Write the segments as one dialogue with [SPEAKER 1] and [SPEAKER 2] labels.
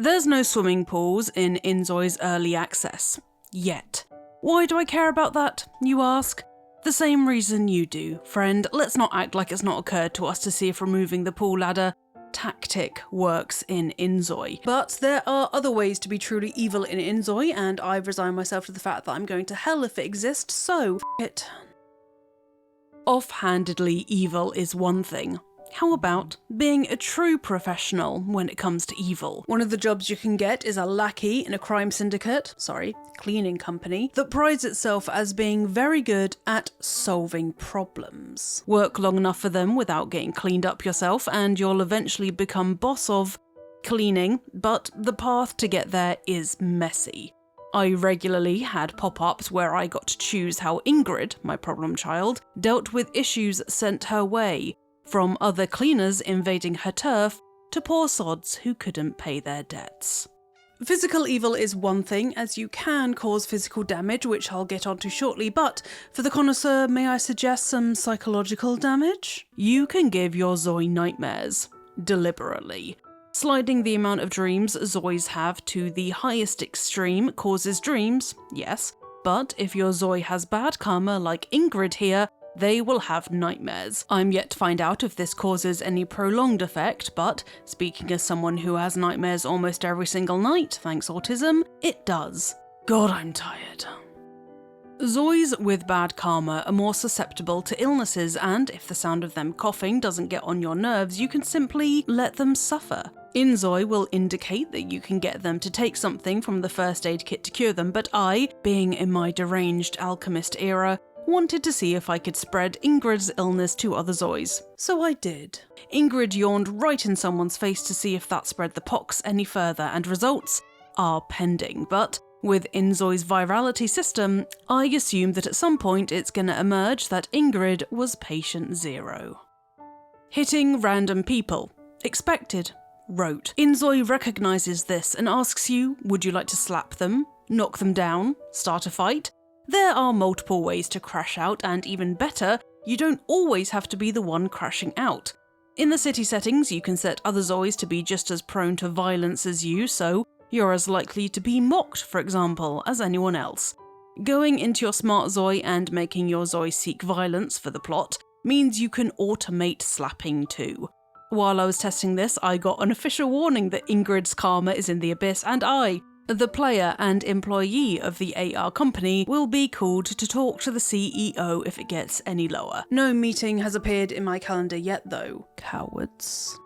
[SPEAKER 1] There's no swimming pools in InZOI's early access. Yet. Why do I care about that, you ask? The same reason you do, friend. Let's not act like it's not occurred to us to see if removing the pool ladder tactic works in InZOI. But there are other ways to be truly evil in InZOI, and I've resigned myself to the fact that I'm going to hell if it exists, so f it. Offhandedly evil is one thing. How about being a true professional when it comes to evil? One of the jobs you can get is a lackey in a crime syndicate, cleaning company, that prides itself as being very good at solving problems. Work long enough for them without getting cleaned up yourself and you'll eventually become boss of cleaning, but the path to get there is messy. I regularly had pop-ups where I got to choose how Ingrid, my problem child, dealt with issues sent her way, from other cleaners invading her turf to poor sods who couldn't pay their debts. Physical evil is one thing, as you can cause physical damage, which I'll get onto shortly, but for the connoisseur, may I suggest some psychological damage? You can give your Zoi nightmares, deliberately. Sliding the amount of dreams Zois have to the highest extreme causes dreams, yes, but if your Zoi has bad karma like Ingrid here, they will have nightmares. I'm yet to find out if this causes any prolonged effect, but speaking as someone who has nightmares almost every single night, thanks autism, it does. God, I'm tired. Zois with bad karma are more susceptible to illnesses, and if the sound of them coughing doesn't get on your nerves, you can simply let them suffer. InZOI will indicate that you can get them to take something from the first aid kit to cure them, but I, being in my deranged alchemist era, wanted to see if I could spread Ingrid's illness to other Zois. So I did. Ingrid yawned right in someone's face to see if that spread the pox any further, and results are pending, but with InZOI's virality system, I assumed that at some point it's gonna emerge that Ingrid was patient zero. Hitting random people. Expected. Rote. InZOI recognises this and asks you, would you like to slap them, knock them down, start a fight? There are multiple ways to crash out, and even better, you don't always have to be the one crashing out. In the city settings, you can set other Zois to be just as prone to violence as you, so you're as likely to be mocked, for example, as anyone else. Going into your smart Zoi and making your Zoi seek violence for the plot means you can automate slapping too. While I was testing this, I got an official warning that Ingrid's karma is in the abyss, and I, the player and employee of the AR company, will be called to talk to the CEO if it gets any lower. No meeting has appeared in my calendar yet though. Cowards.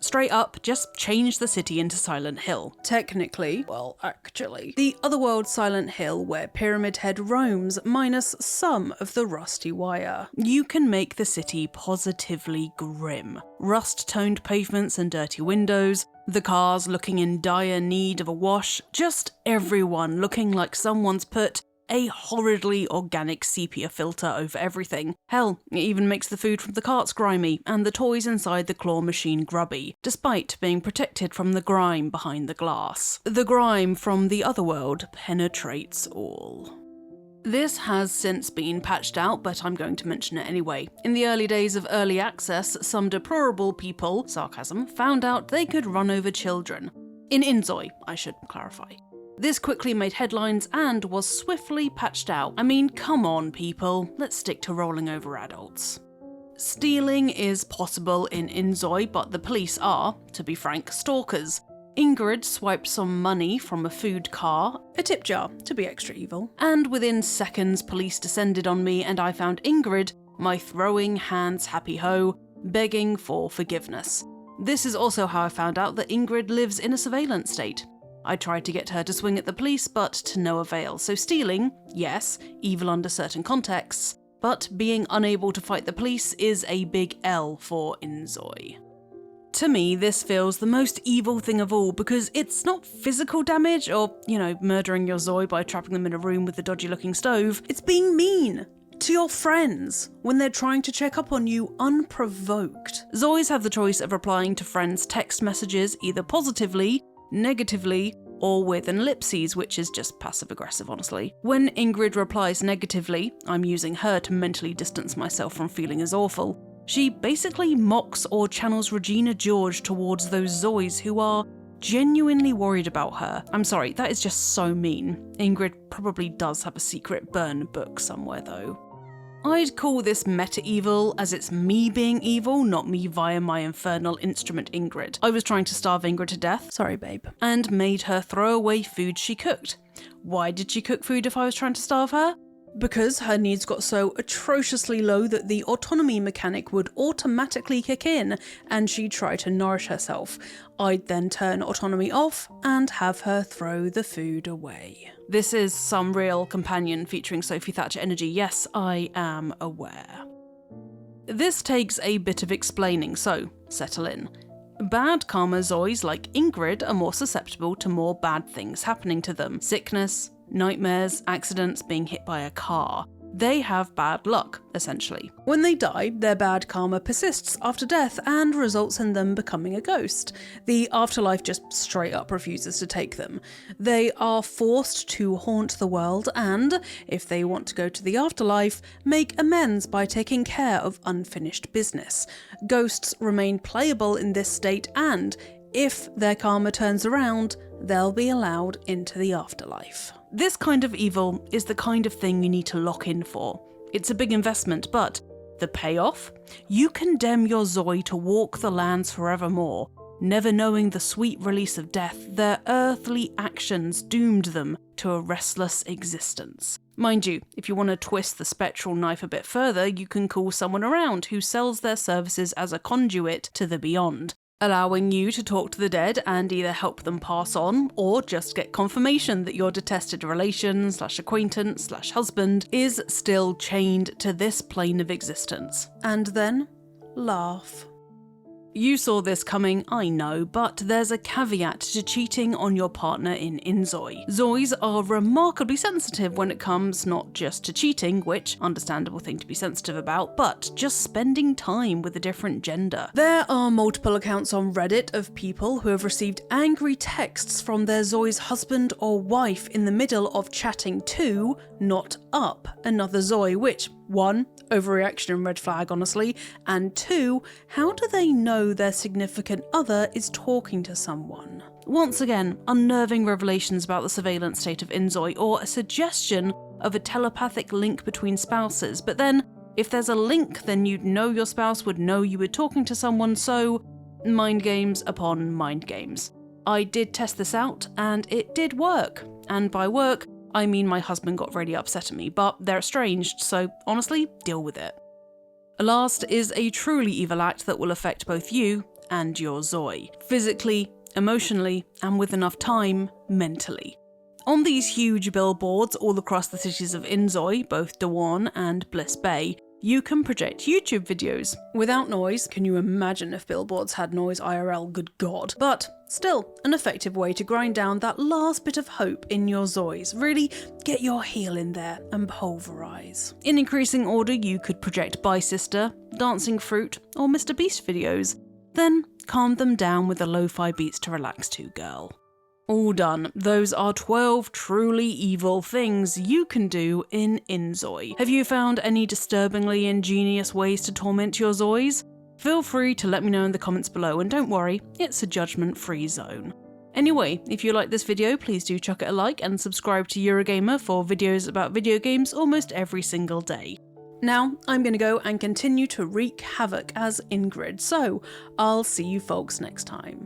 [SPEAKER 1] Straight up, just change the city into Silent Hill. Technically, well, actually, the otherworld Silent Hill where Pyramid Head roams, minus some of the rusty wire. You can make the city positively grim. Rust-toned pavements and dirty windows, the cars looking in dire need of a wash, just everyone looking like someone's put a horridly organic sepia filter over everything. Hell, it even makes the food from the carts grimy, and the toys inside the claw machine grubby, despite being protected from the grime behind the glass. The grime from the otherworld penetrates all. This has since been patched out, but I'm going to mention it anyway. In the early days of early access, some deplorable people, sarcasm, found out they could run over children. In InZOI, I should clarify. This quickly made headlines and was swiftly patched out. I mean, come on people, let's stick to rolling over adults. Stealing is possible in InZOI, but the police are, to be frank, stalkers. Ingrid swiped some money from a food car, a tip jar, to be extra evil, and within seconds police descended on me and I found Ingrid, my throwing hands happy ho, begging for forgiveness. This is also how I found out that Ingrid lives in a surveillance state. I tried to get her to swing at the police, but to no avail. So stealing, yes, evil under certain contexts, but being unable to fight the police is a big L for InZOI. To me, this feels the most evil thing of all because it's not physical damage or, murdering your Zoi by trapping them in a room with a dodgy looking stove. It's being mean to your friends when they're trying to check up on you unprovoked. Zois have the choice of replying to friends' text messages either positively, negatively, or with an ellipses, which is just passive-aggressive, honestly. When Ingrid replies negatively, I'm using her to mentally distance myself from feeling as awful. She basically mocks or channels Regina George towards those Zois who are genuinely worried about her. I'm sorry, that is just so mean. Ingrid probably does have a secret burn book somewhere though. I'd call this meta-evil, as it's me being evil, not me via my infernal instrument Ingrid. I was trying to starve Ingrid to death, sorry babe, and made her throw away food she cooked. Why did she cook food if I was trying to starve her? Because her needs got so atrociously low that the autonomy mechanic would automatically kick in and she'd try to nourish herself. I'd then turn autonomy off and have her throw the food away. This is some real companion featuring Sophie Thatcher energy, yes, I am aware. This takes a bit of explaining, so settle in. Bad karma Zois like Ingrid are more susceptible to more bad things happening to them. Sickness, nightmares, accidents, being hit by a car. They have bad luck, essentially. When they die, their bad karma persists after death and results in them becoming a ghost. The afterlife just straight up refuses to take them. They are forced to haunt the world and, if they want to go to the afterlife, make amends by taking care of unfinished business. Ghosts remain playable in this state and, if their karma turns around, they'll be allowed into the afterlife. This kind of evil is the kind of thing you need to lock in for. It's a big investment, but the payoff? You condemn your Zoi to walk the lands forevermore, never knowing the sweet release of death. Their earthly actions doomed them to a restless existence. Mind you, if you want to twist the spectral knife a bit further, you can call someone around who sells their services as a conduit to the beyond, allowing you to talk to the dead and either help them pass on or just get confirmation that your detested relation/acquaintance/husband is still chained to this plane of existence. And then laugh. You saw this coming, I know, but there's a caveat to cheating on your partner in InZOI. Zois are remarkably sensitive when it comes not just to cheating, which, understandable thing to be sensitive about, but just spending time with a different gender. There are multiple accounts on Reddit of people who have received angry texts from their Zoi's husband or wife in the middle of chatting to, not up, another Zoi, which, 1, overreaction and red flag honestly, and 2, how do they know their significant other is talking to someone? Once again, unnerving revelations about the surveillance state of InZOI, or a suggestion of a telepathic link between spouses, but then, if there's a link, then you'd know your spouse would know you were talking to someone, so mind games upon mind games. I did test this out, and it did work, and by work, I mean my husband got really upset at me, but they're estranged, so honestly, deal with it. Last is a truly evil act that will affect both you and your Zoi. Physically, emotionally, and with enough time, mentally. On these huge billboards all across the cities of InZOI, both Dawan and Bliss Bay, you can project YouTube videos. Without noise, can you imagine if billboards had noise IRL, good god. But still, an effective way to grind down that last bit of hope in your Zois. Really get your heel in there and pulverize. In increasing order, you could project Bye Sister, Dancing Fruit, or Mr. Beast videos. Then calm them down with the lo-fi beats to relax to, girl. All done. Those are 12 truly evil things you can do in InZOI. Have you found any disturbingly ingenious ways to torment your Zois? Feel free to let me know in the comments below, and don't worry, it's a judgment-free zone. Anyway, if you like this video, please do chuck it a like and subscribe to Eurogamer for videos about video games almost every single day. Now, I'm going to go and continue to wreak havoc as Ingrid, so I'll see you folks next time.